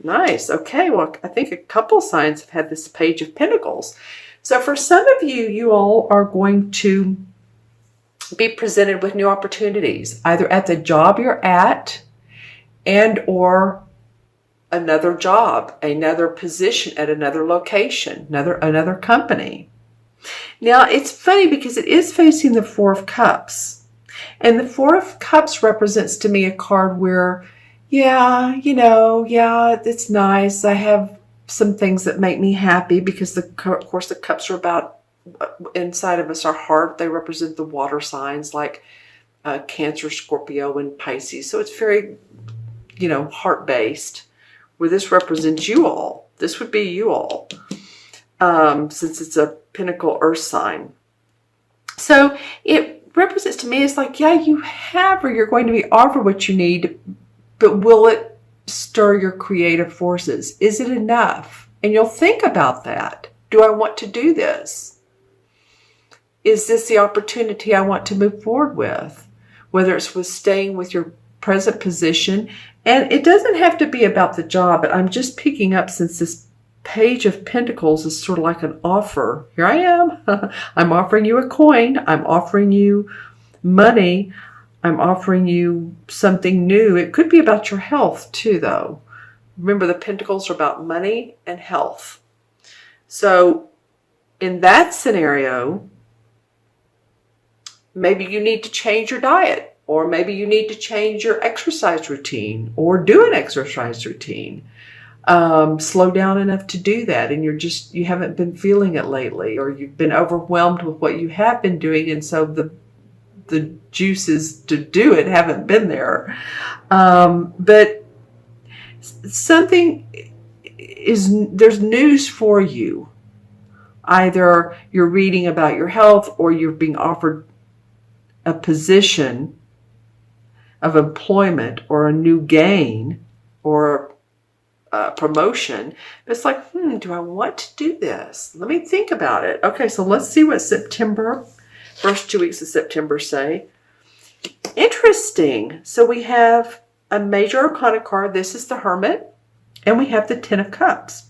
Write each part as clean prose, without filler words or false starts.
Nice. Okay. Well, I think a couple signs have had this Page of Pentacles. So for some of you, you all are going to be presented with new opportunities, either at the job you're at and or another job, another position at another location, another company. Now, it's funny because it is facing the Four of Cups. And the Four of Cups represents to me a card where, yeah, it's nice. I have some things that make me happy because, of course, the cups are about inside of us, our heart. They represent the water signs like Cancer, Scorpio, and Pisces. So it's very, heart-based, where this represents you all. This would be you all, since it's a Pentacle Earth sign. So it represents to me, it's like, yeah, you have, or you're going to be offered what you need, but will it stir your creative forces? Is it enough? And you'll think about that. Do I want to do this? Is this the opportunity I want to move forward with? Whether it's with staying with your present position. And it doesn't have to be about the job, but I'm just picking up, since this Page of Pentacles is sort of like an offer. Here I am. I'm offering you a coin. I'm offering you money. I'm offering you something new. It could be about your health too, though. Remember, the Pentacles are about money and health. So in that scenario, maybe you need to change your diet, or maybe you need to change your exercise routine, or do an exercise routine. Slow down enough to do that, and you haven't been feeling it lately, or you've been overwhelmed with what you have been doing, and so the juices to do it haven't been there. But there's news for you. Either you're reading about your health, or you're being offered a position of employment, or a new gain, or promotion. It's like, do I want to do this? Let me think about it. Okay, so let's see what first 2 weeks of September say. Interesting. So we have a major arcana card. This is the Hermit, and we have the Ten of Cups.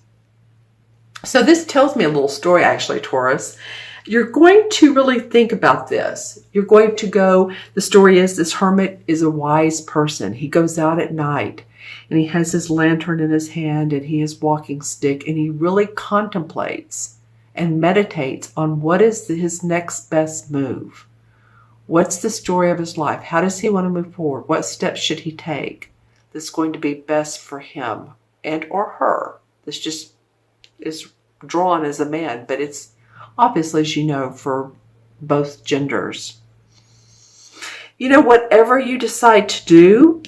So this tells me a little story, actually, Taurus. You're going to really think about this. You're going to go, the story is, this hermit is a wise person. He goes out at night, and he has his lantern in his hand, and he has walking stick, and he really contemplates and meditates on what is his next best move. What's the story of his life? How does he want to move forward? What steps should he take that's going to be best for him and or her? This just is drawn as a man, but it's obviously, as you know, for both genders. Whatever you decide to do,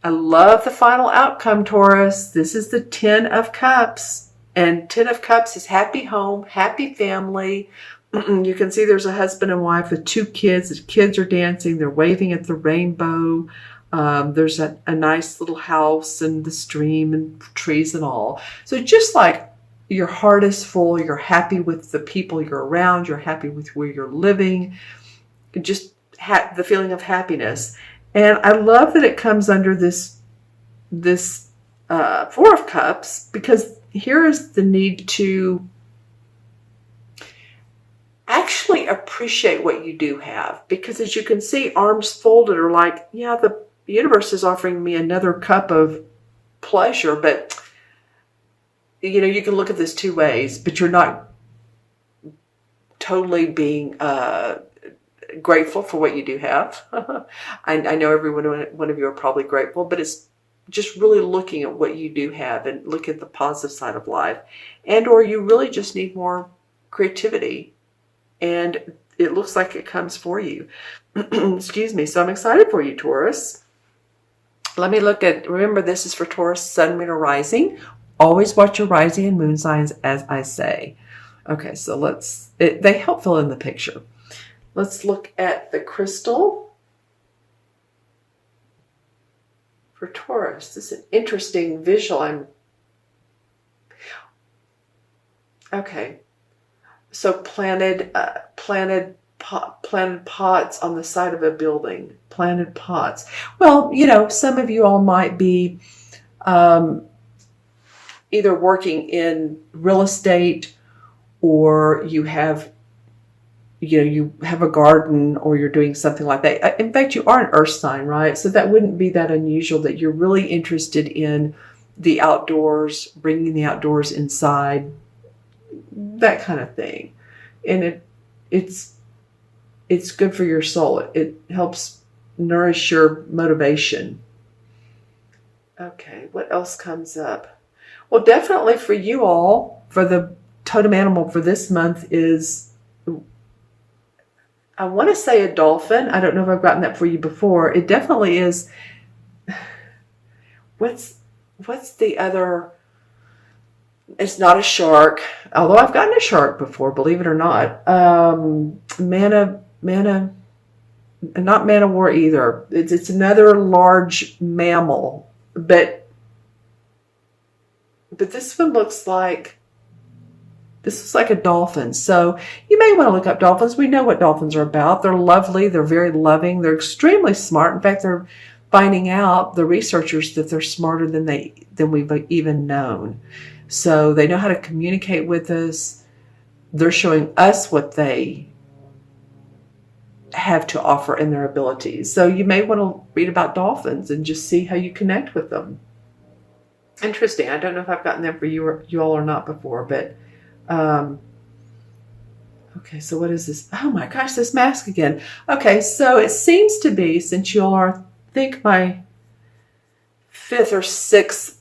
I love the final outcome, Taurus. This is the Ten of Cups. And Ten of Cups is happy home, happy family. You can see there's a husband and wife with 2 kids. The kids are dancing. They're waving at the rainbow. There's a nice little house and the stream and trees and all. So just like your heart is full, you're happy with the people you're around, you're happy with where you're living, just the feeling of happiness. And I love that it comes under this Four of Cups, because here is the need to actually appreciate what you do have. Because as you can see, arms folded are like, yeah, the universe is offering me another cup of pleasure, but you can look at this 2 ways, but you're not totally being grateful for what you do have. I know every one of you are probably grateful, but it's just really looking at what you do have and look at the positive side of life. And or you really just need more creativity, and it looks like it comes for you. Excuse me. So I'm excited for you, Taurus. Let me remember, this is for Taurus, Sun, Moon, or Rising. Always watch your rising and moon signs, as I say. Okay, so they help fill in the picture. Let's look at the crystal for Taurus. This is an interesting visual. Okay. So planted pots on the side of a building. Planted pots. Well, some of you all might be either working in real estate, or you have a garden, or you're doing something like that. In fact, you are an earth sign, right? So that wouldn't be that unusual that you're really interested in the outdoors, bringing the outdoors inside, that kind of thing. And it's good for your soul. It helps nourish your motivation. Okay, what else comes up? Well, definitely for you all, for the totem animal for this month is, I want to say a dolphin. I don't know if I've gotten that for you before. It definitely is. What's the other? It's not a shark, although I've gotten a shark before, believe it or not. Not man-o-war either. It's another large mammal, but this one looks like a dolphin. So you may want to look up dolphins. We know what dolphins are about. They're lovely. They're very loving. They're extremely smart. In fact, they're finding out, the researchers, that they're smarter than we've even known. So they know how to communicate with us. They're showing us what they have to offer in their abilities. So you may want to read about dolphins and just see how you connect with them. Interesting. I don't know if I've gotten them for you all or not before, but okay, so what is this? Oh my gosh, this mask again. Okay, so it seems to be, since you all are, I think, my 5th or 6th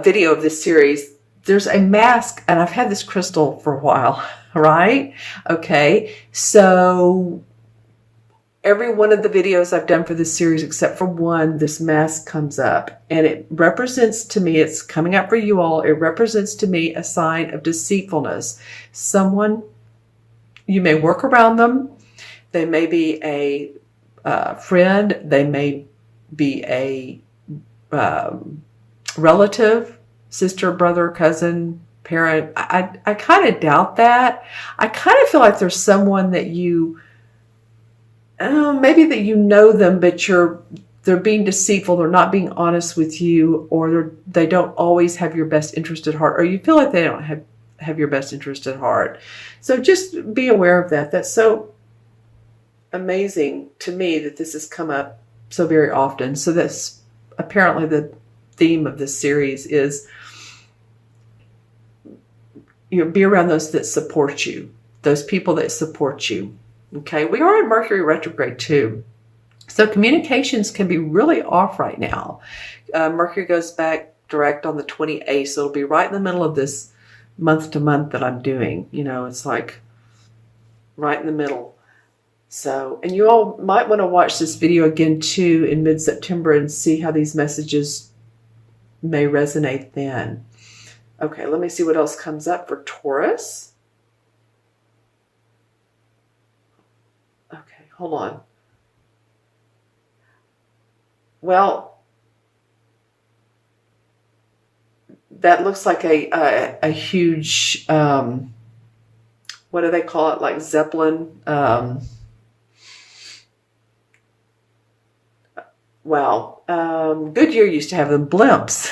video of this series, there's a mask, and I've had this crystal for a while, right? Okay, so every one of the videos I've done for this series, except for one, this mask comes up, and it represents to me, it's coming up for you all, it represents to me a sign of deceitfulness. Someone, you may work around them. They may be a friend. They may be a relative, sister, brother, cousin, parent. I kind of doubt that. I kind of feel like there's someone that you, maybe that you know them, but they're being deceitful. They're not being honest with you, or they don't always have your best interest at heart, or you feel like they don't have your best interest at heart. So just be aware of that. That's so amazing to me that this has come up so very often. So that's apparently the theme of this series is, be around those that support you, those people that support you. Okay, we are in Mercury retrograde too. So communications can be really off right now. Mercury goes back direct on the 28th, so it'll be right in the middle of this month to month that I'm doing. It's like right in the middle. So, and you all might want to watch this video again too in mid-September and see how these messages may resonate then. Okay, let me see what else comes up for Taurus. Okay, hold on. Well, that looks like a huge, what do they call it? Like Zeppelin. Wow. Goodyear used to have them, blimps.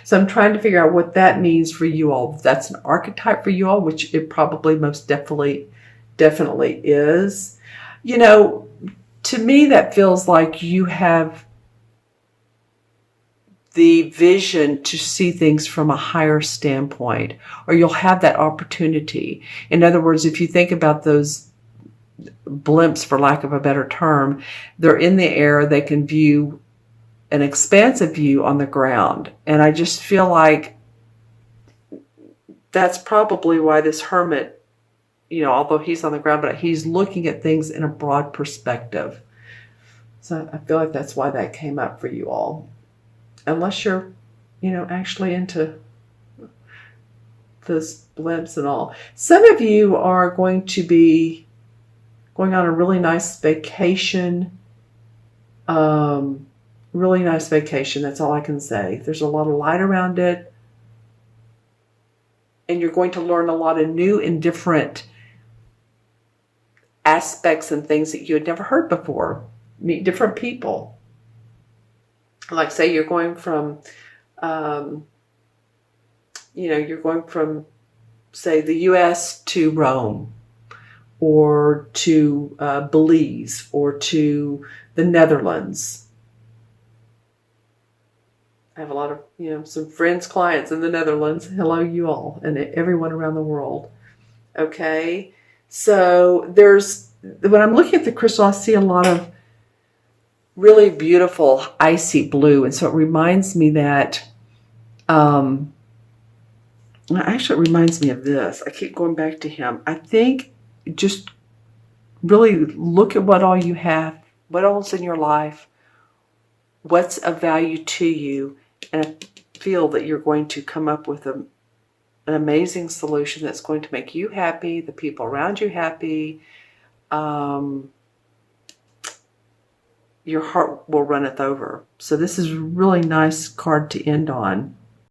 So I'm trying to figure out what that means for you all. If that's an archetype for you all, which it probably most definitely is. To me, that feels like you have the vision to see things from a higher standpoint, or you'll have that opportunity. In other words, if you think about those blimps, for lack of a better term, they're in the air, they can view an expansive view on the ground. And I just feel like that's probably why this hermit, although he's on the ground, but he's looking at things in a broad perspective. So I feel like that's why that came up for you all. Unless you're, actually into those blimps and all. Some of you are going to be going on a really nice vacation. Really nice vacation. That's all I can say. There's a lot of light around it. And you're going to learn a lot of new and different aspects and things that you had never heard before. Meet different people. Like say you're going from you're going from, say, the U.S. to Rome, or to Belize, or to the Netherlands. I have a lot of, some friends, clients in the Netherlands. Hello, you all, and everyone around the world. Okay, so when I'm looking at the crystal, I see a lot of really beautiful icy blue, and so it reminds me that, actually it reminds me of this. I keep going back to him. I think just really look at what all you have, what all's in your life, what's of value to you, and I feel that you're going to come up with an amazing solution that's going to make you happy, the people around you happy. Your heart will runneth over. So this is a really nice card to end on.